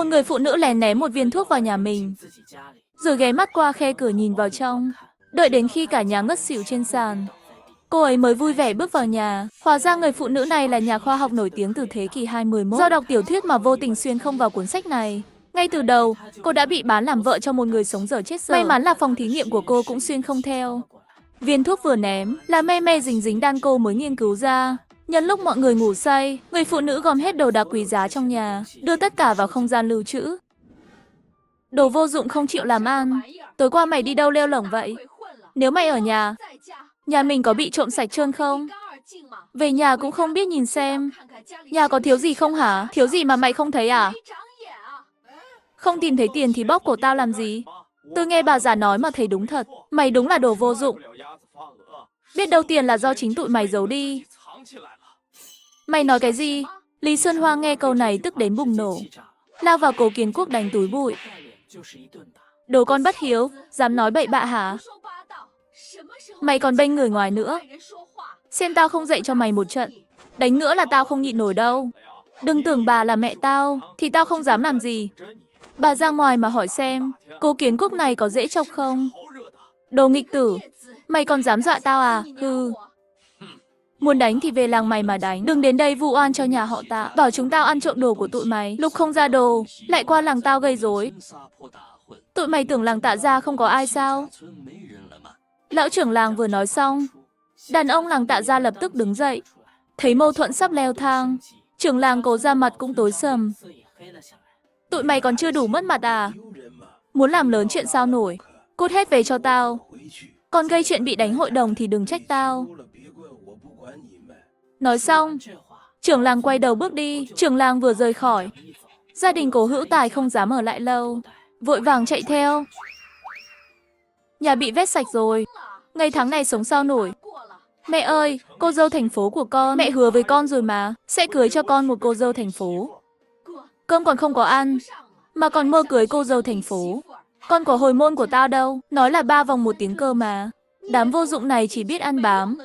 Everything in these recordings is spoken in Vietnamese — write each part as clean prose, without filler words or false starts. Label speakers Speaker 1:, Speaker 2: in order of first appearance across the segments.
Speaker 1: Một người phụ nữ lén ném một viên thuốc vào nhà mình, rồi ghé mắt qua khe cửa nhìn vào trong. Đợi đến khi cả nhà ngất xỉu trên sàn, cô ấy mới vui vẻ bước vào nhà. Hóa ra người phụ nữ này là nhà khoa học nổi tiếng từ thế kỷ 21. Do đọc tiểu thuyết mà vô tình xuyên không vào cuốn sách này. Ngay từ đầu, cô đã bị bán làm vợ cho một người sống dở chết dở. May mắn là phòng thí nghiệm của cô cũng xuyên không theo. Viên thuốc vừa ném là me me dính dính đan cô mới nghiên cứu ra. Nhân lúc mọi người ngủ say, người phụ nữ gom hết đồ đạc quý giá trong nhà, đưa tất cả vào không gian lưu trữ. Đồ vô dụng không chịu làm ăn. Tối qua mày đi đâu lêu lổng vậy? Nếu mày ở nhà mình có bị trộm sạch trơn không? Về nhà cũng không biết nhìn xem. Nhà có thiếu gì không hả? Thiếu gì mà mày không thấy à? Không tìm thấy tiền thì bóp cổ tao làm gì? Tôi nghe bà già nói mà thấy đúng thật. Mày đúng là đồ vô dụng. Biết đâu tiền là do chính tụi mày giấu đi. Mày nói cái gì? Lý Xuân Hoa nghe câu này tức đến bùng nổ, lao vào Cố Kiến Quốc đánh túi bụi. Đồ con bất hiếu, dám nói bậy bạ hả? Mày còn bênh người ngoài nữa. Xem tao không dạy cho mày một trận. Đánh nữa là tao không nhịn nổi đâu. Đừng tưởng bà là mẹ tao, thì tao không dám làm gì. Bà ra ngoài mà hỏi xem, Cố Kiến Quốc này có dễ chọc không? Đồ nghịch tử, mày còn dám dọa tao à? Hừ. Muốn đánh thì về làng mày mà đánh. Đừng đến đây vu oan cho nhà họ Tạ, bảo chúng tao ăn trộm đồ của tụi mày. Lúc không ra đồ, lại qua làng tao gây rối. Tụi mày tưởng làng Tạ gia không có ai sao? Lão trưởng làng vừa nói xong, đàn ông làng Tạ gia lập tức đứng dậy. Thấy mâu thuẫn sắp leo thang, trưởng làng Cố ra mặt cũng tối sầm. Tụi mày còn chưa đủ mất mặt à? Muốn làm lớn chuyện sao nổi? Cút hết về cho tao. Còn gây chuyện bị đánh hội đồng thì đừng trách tao. Nói xong, trưởng làng quay đầu bước đi. Trưởng làng vừa rời khỏi, gia đình Cố Hữu Tài không dám ở lại lâu, vội vàng chạy theo. Nhà bị vét sạch rồi, ngày tháng này sống sao nổi. Mẹ ơi, cô dâu thành phố của con, mẹ hứa với con rồi mà, sẽ cưới cho con một cô dâu thành phố. Cơm còn không có ăn, mà còn mơ cưới cô dâu thành phố. Con có hồi môn của tao đâu, nói là 3 vòng 1 tiếng cơ mà. Đám vô dụng này chỉ biết ăn bám,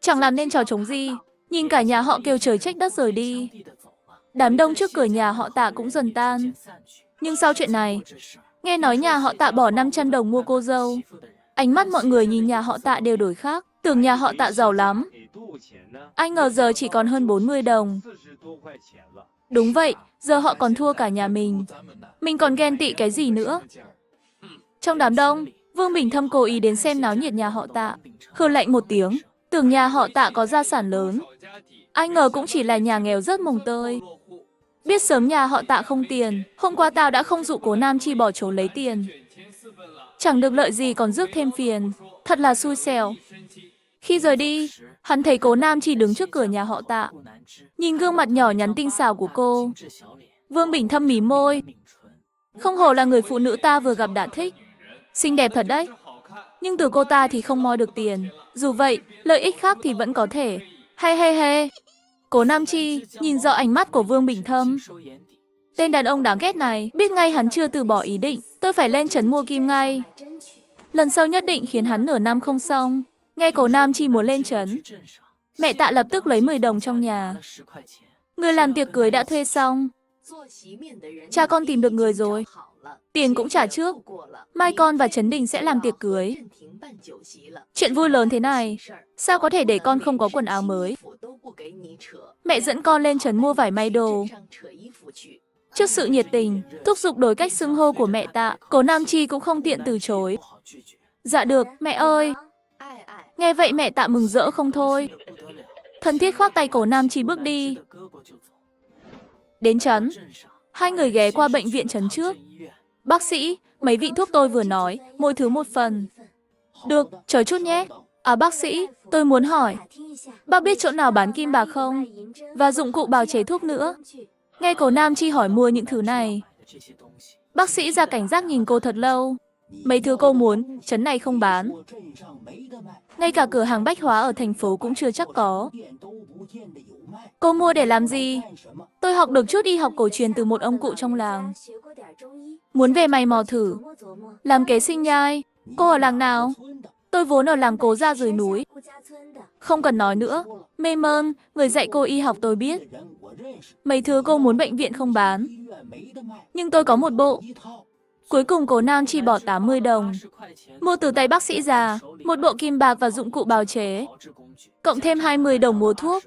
Speaker 1: chẳng làm nên trò trống gì. Nhìn cả nhà họ kêu trời trách đất rời đi. Đám đông trước cửa nhà họ Tạ cũng dần tan. Nhưng sau chuyện này, nghe nói nhà họ Tạ bỏ 500 đồng mua cô dâu. Ánh mắt mọi người nhìn nhà họ Tạ đều đổi khác, tưởng nhà họ Tạ giàu lắm. Ai ngờ giờ chỉ còn hơn 40 đồng. Đúng vậy, giờ họ còn thua cả nhà mình. Mình còn ghen tị cái gì nữa? Trong đám đông, Vương Bình Thâm cố ý đến xem náo nhiệt nhà họ Tạ. Hừ lạnh một tiếng, tưởng nhà họ Tạ có gia sản lớn. Ai ngờ cũng chỉ là nhà nghèo rớt mồng tơi. Biết sớm nhà họ Tạ không tiền, hôm qua tao đã không dụ Cố Nam Chi bỏ trốn lấy tiền. Chẳng được lợi gì còn rước thêm phiền, thật là xui xẻo. Khi rời đi, hắn thấy Cố Nam Chi đứng trước cửa nhà họ Tạ. Nhìn gương mặt nhỏ nhắn tinh xảo của cô, Vương Bình Thâm mí môi. Không hổ là người phụ nữ ta vừa gặp đã thích. Xinh đẹp thật đấy. Nhưng từ cô ta thì không moi được tiền. Dù vậy, lợi ích khác thì vẫn có thể. Hay hay hay. Cố Nam Chi nhìn rõ ánh mắt của Vương Bình Thâm. Tên đàn ông đáng ghét này, biết ngay hắn chưa từ bỏ ý định. Tôi phải lên trấn mua kim ngay. Lần sau nhất định khiến hắn nửa năm không xong. Nghe Cố Nam Chi muốn lên trấn, mẹ Tạ lập tức lấy 10 đồng trong nhà. Người làm tiệc cưới đã thuê xong. Cha con tìm được người rồi. Tiền cũng trả trước. Mai con và Trấn Đình sẽ làm tiệc cưới. Chuyện vui lớn thế này, sao có thể để con không có quần áo mới? Mẹ dẫn con lên trấn mua vải may đồ. Trước sự nhiệt tình, thúc giục đổi cách xưng hô của mẹ Tạ, Cố Nam Chi cũng không tiện từ chối. Dạ được, mẹ ơi. Nghe vậy mẹ Tạ mừng rỡ không thôi. Thân thiết khoác tay Cố Nam Chi bước đi. Đến trấn, hai người ghé qua bệnh viện trấn trước. Bác sĩ, mấy vị thuốc tôi vừa nói, mỗi thứ 1 phần. Được, chờ chút nhé. À bác sĩ, tôi muốn hỏi, bác biết chỗ nào bán kim bạc không? Và dụng cụ bào chế thuốc nữa. Nghe Cố Nam Chi hỏi mua những thứ này, bác sĩ ra cảnh giác nhìn cô thật lâu. Mấy thứ cô muốn, trấn này không bán. Ngay cả cửa hàng bách hóa ở thành phố cũng chưa chắc có. Cô mua để làm gì? Tôi học được chút y học cổ truyền từ một ông cụ trong làng. Muốn về mày mò thử. Làm kế sinh nhai. Cô ở làng nào? Tôi vốn ở làng Cố Gia dưới núi. Không cần nói nữa. Mê mơn, người dạy cô y học tôi biết. Mấy thứ cô muốn bệnh viện không bán. Nhưng tôi có một bộ. Cuối cùng Cố Nam chỉ bỏ 80 đồng. Mua từ tay bác sĩ già, một bộ kim bạc và dụng cụ bào chế. Cộng thêm 20 đồng mua thuốc.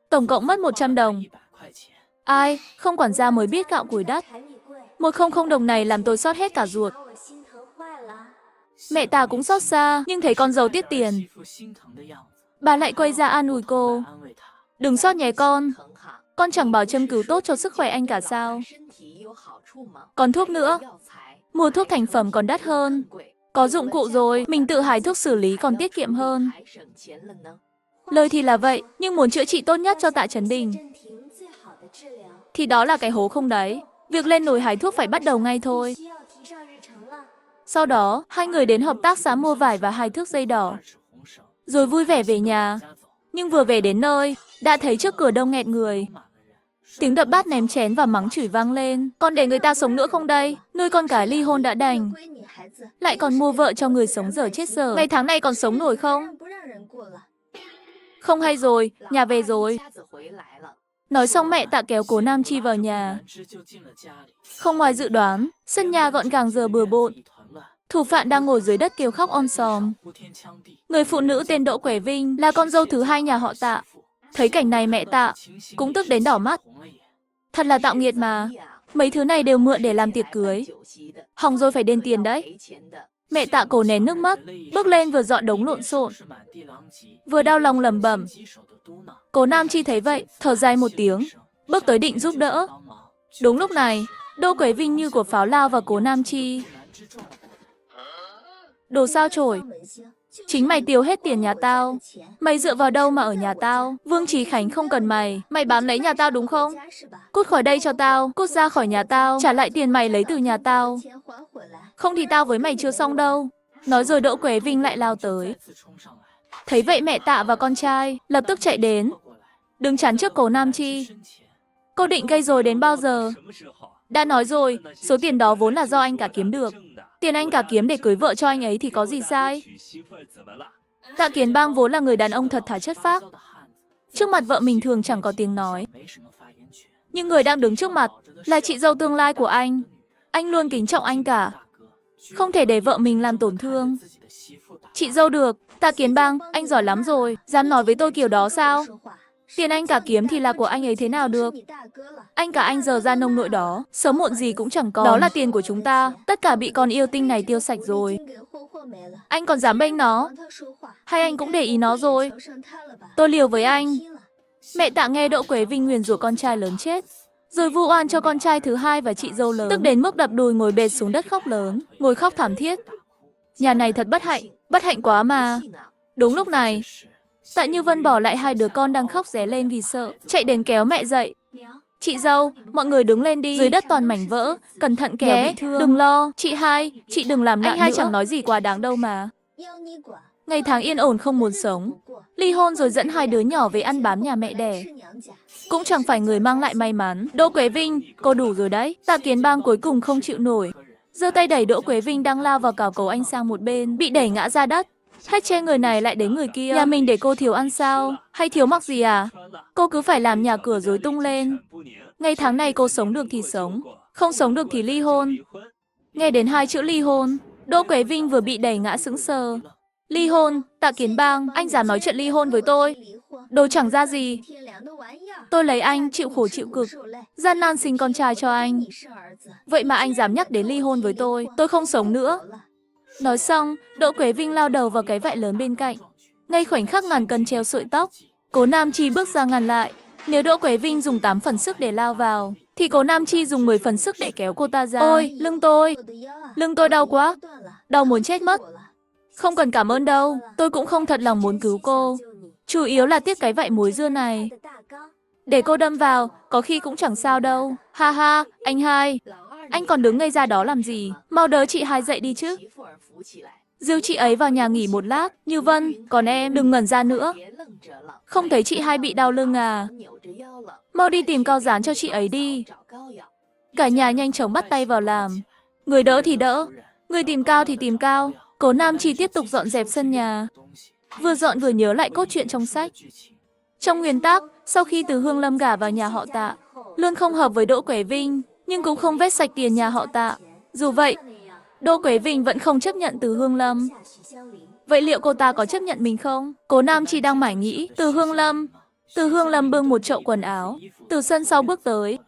Speaker 1: Tổng cộng mất 100 đồng. Ai, không quản gia mới biết gạo củi đắt. 100 đồng này làm tôi xót hết cả ruột. Mẹ ta cũng xót xa, nhưng thấy con dâu tiết tiền. Bà lại quay ra an ủi cô. Đừng xót nhé con chẳng bảo châm cứu tốt cho sức khỏe anh cả sao. Còn thuốc nữa, mua thuốc thành phẩm còn đắt hơn. Có dụng cụ rồi, mình tự hái thuốc xử lý còn tiết kiệm hơn. Lời thì là vậy, nhưng muốn chữa trị tốt nhất cho Tạ Chấn Đình thì đó là cái hố không đấy. Việc lên nồi hái thuốc phải bắt đầu ngay thôi. Sau đó, hai người đến hợp tác xã mua vải và 2 thước dây đỏ. Rồi vui vẻ về nhà. Nhưng vừa về đến nơi, đã thấy trước cửa đông nghẹt người. Tiếng đập bát ném chén và mắng chửi vang lên. Con để người ta sống nữa không đây? Nuôi con cái ly hôn đã đành. Lại còn mua vợ cho người sống dở chết dở. Ngày tháng này còn sống nổi không? Không hay rồi, nhà về rồi. Nói xong mẹ Tạ kéo Cố Nam Chi vào nhà. Không ngoài dự đoán, sân nhà gọn gàng giờ bừa bộn. Thủ phạm đang ngồi dưới đất kêu khóc om sòm. Người phụ nữ tên Đỗ Quế Vinh là con dâu thứ 2 nhà họ Tạ. Thấy cảnh này mẹ Tạ cũng tức đến đỏ mắt. Thật là tạo nghiệt mà. Mấy thứ này đều mượn để làm tiệc cưới. Hỏng rồi phải đền tiền đấy. Mẹ Tạ cố nén nước mắt, bước lên vừa dọn đống lộn xộn, vừa đau lòng lẩm bẩm. Cố Nam Chi thấy vậy, thở dài một tiếng, bước tới định giúp đỡ. Đúng lúc này, Đỗ Quế Vinh như của pháo lao vào Cố Nam Chi. Đồ sao chổi, chính mày tiêu hết tiền nhà tao. Mày dựa vào đâu mà ở nhà tao? Vương Chí Khánh không cần mày. Mày bám lấy nhà tao đúng không? Cút khỏi đây cho tao, cút ra khỏi nhà tao, trả lại tiền mày lấy từ nhà tao. Không thì tao với mày chưa xong đâu. Nói rồi Đỗ Quế Vinh lại lao tới. Thấy vậy mẹ Tạ và con trai lập tức chạy đến, đứng chắn trước Cố Nam Chi. Cô định gây rối đến bao giờ? Đã nói rồi, số tiền đó vốn là do anh cả kiếm được. Tiền anh cả kiếm để cưới vợ cho anh ấy thì có gì sai? Tạ Kiến Bang vốn là người đàn ông thật thà chất phác. Trước mặt vợ mình thường chẳng có tiếng nói. Nhưng người đang đứng trước mặt là chị dâu tương lai của anh. Anh luôn kính trọng anh cả. Không thể để vợ mình làm tổn thương. Chị dâu được, Tạ Kiến Bang, anh giỏi lắm rồi. Dám nói với tôi kiểu đó sao? Tiền anh cả kiếm thì là của anh ấy thế nào được? Anh cả anh giờ ra nông nỗi đó, sớm muộn gì cũng chẳng còn. Đó là tiền của chúng ta, tất cả bị con yêu tinh này tiêu sạch rồi. Anh còn dám bênh nó? Hay anh cũng để ý nó rồi? Tôi liều với anh. Mẹ Tạ nghe Đỗ Quế Vinh nguyền rủa con trai lớn chết, rồi vu oan cho con trai thứ 2 và chị dâu lớn, tức đến mức đập đùi ngồi bệt xuống đất khóc lớn, ngồi khóc thảm thiết. Nhà này thật bất hạnh quá mà. Đúng lúc này, Tạ Như Vân bỏ lại 2 đứa con đang khóc ré lên vì sợ, chạy đến kéo mẹ dậy. Chị dâu, mọi người đứng lên đi, dưới đất toàn mảnh vỡ, cẩn thận kéo bị thương. Đừng lo, chị hai, chị đừng làm nạn nữa. Anh hai chẳng nói gì quá đáng đâu mà. Ngày tháng yên ổn không muốn sống, ly hôn rồi dẫn 2 đứa nhỏ về ăn bám nhà mẹ đẻ. Cũng chẳng phải người mang lại may mắn. Đỗ Quế Vinh, cô đủ rồi đấy. Tạ Kiến Bang cuối cùng không chịu nổi, giơ tay đẩy Đỗ Quế Vinh đang lao vào cào cấu anh sang một bên, bị đẩy ngã ra đất. Hết chê người này lại đến người kia. Nhà mình để cô thiếu ăn sao? Hay thiếu mặc gì à? Cô cứ phải làm nhà cửa rối tung lên. Ngày tháng này cô sống được thì sống, không sống được thì ly hôn. Nghe đến 2 chữ ly hôn, Đỗ Quế Vinh vừa bị đẩy ngã sững sờ. Ly hôn? Tạ Kiến Bang, anh dám nói chuyện ly hôn với tôi? Đồ chẳng ra gì. Tôi lấy anh, chịu khổ chịu cực, gian nan sinh con trai cho anh. Vậy mà anh dám nhắc đến ly hôn với tôi không sống nữa. Nói xong, Đỗ Quế Vinh lao đầu vào cái vại lớn bên cạnh. Ngay khoảnh khắc ngàn cân treo sợi tóc, Cố Nam Chi bước ra ngăn lại. Nếu Đỗ Quế Vinh dùng 8 phần sức để lao vào, thì Cố Nam Chi dùng 10 phần sức để kéo cô ta ra. Ôi, lưng tôi đau quá, đau muốn chết mất. Không cần cảm ơn đâu, tôi cũng không thật lòng muốn cứu cô. Chủ yếu là tiếc cái vại muối dưa này. Để cô đâm vào, có khi cũng chẳng sao đâu. Ha ha, anh hai, anh còn đứng ngây ra đó làm gì? Mau đỡ chị hai dậy đi chứ. Dìu chị ấy vào nhà nghỉ một lát. Như Vân, còn em, đừng ngẩn ra nữa. Không thấy chị hai bị đau lưng à? Mau đi tìm cao dán cho chị ấy đi. Cả nhà nhanh chóng bắt tay vào làm. Người đỡ thì đỡ, người tìm cao thì tìm cao. Cố Nam Chi tiếp tục dọn dẹp sân nhà. Vừa dọn vừa nhớ lại cốt truyện trong sách. Trong nguyên tắc, sau khi Từ Hương Lâm gả vào nhà họ Tạ, luôn không hợp với Đỗ Quế Vinh, nhưng cũng không vét sạch tiền nhà họ Tạ. Dù vậy, Đỗ Quế Vinh vẫn không chấp nhận Từ Hương Lâm. Vậy liệu cô ta có chấp nhận mình không? Cố Nam Chi đang mải nghĩ. Từ Hương Lâm bưng một chậu quần áo, từ sân sau bước tới.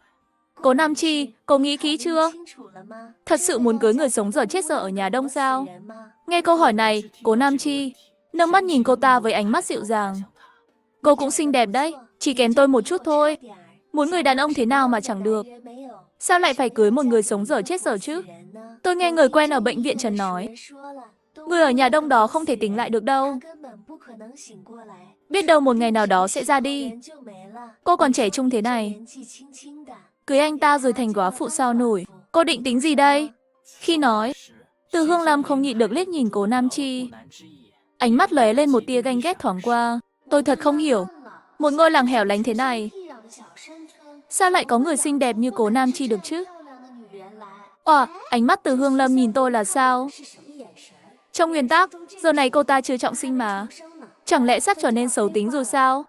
Speaker 1: Cố Nam Chi, cô nghĩ kỹ chưa? Thật sự muốn cưới người sống dở chết dở ở nhà Đông sao? Nghe câu hỏi này, Cố Nam Chi nâng mắt nhìn cô ta với ánh mắt dịu dàng. Cô cũng xinh đẹp đấy, chỉ kém tôi một chút thôi. Muốn người đàn ông thế nào mà chẳng được. Sao lại phải cưới một người sống dở chết dở chứ? Tôi nghe người quen ở bệnh viện Trần nói, người ở nhà Đông đó không thể tỉnh lại được đâu. Biết đâu một ngày nào đó sẽ ra đi. Cô còn trẻ trung thế này. Cưới anh ta rồi thành góa phụ sao nổi. Cô định tính gì đây? Khi nói, Từ Hương Lâm không nhịn được liếc nhìn Cố Nam Chi. Ánh mắt lóe lên một tia ganh ghét thoáng qua. Tôi thật không hiểu. Một ngôi làng hẻo lánh thế này, sao lại có người xinh đẹp như Cố Nam Chi được chứ? Ánh mắt Từ Hương Lâm nhìn tôi là sao? Trong nguyên tắc, giờ này cô ta chưa trọng sinh mà. Chẳng lẽ sắp trở nên xấu tính rồi sao?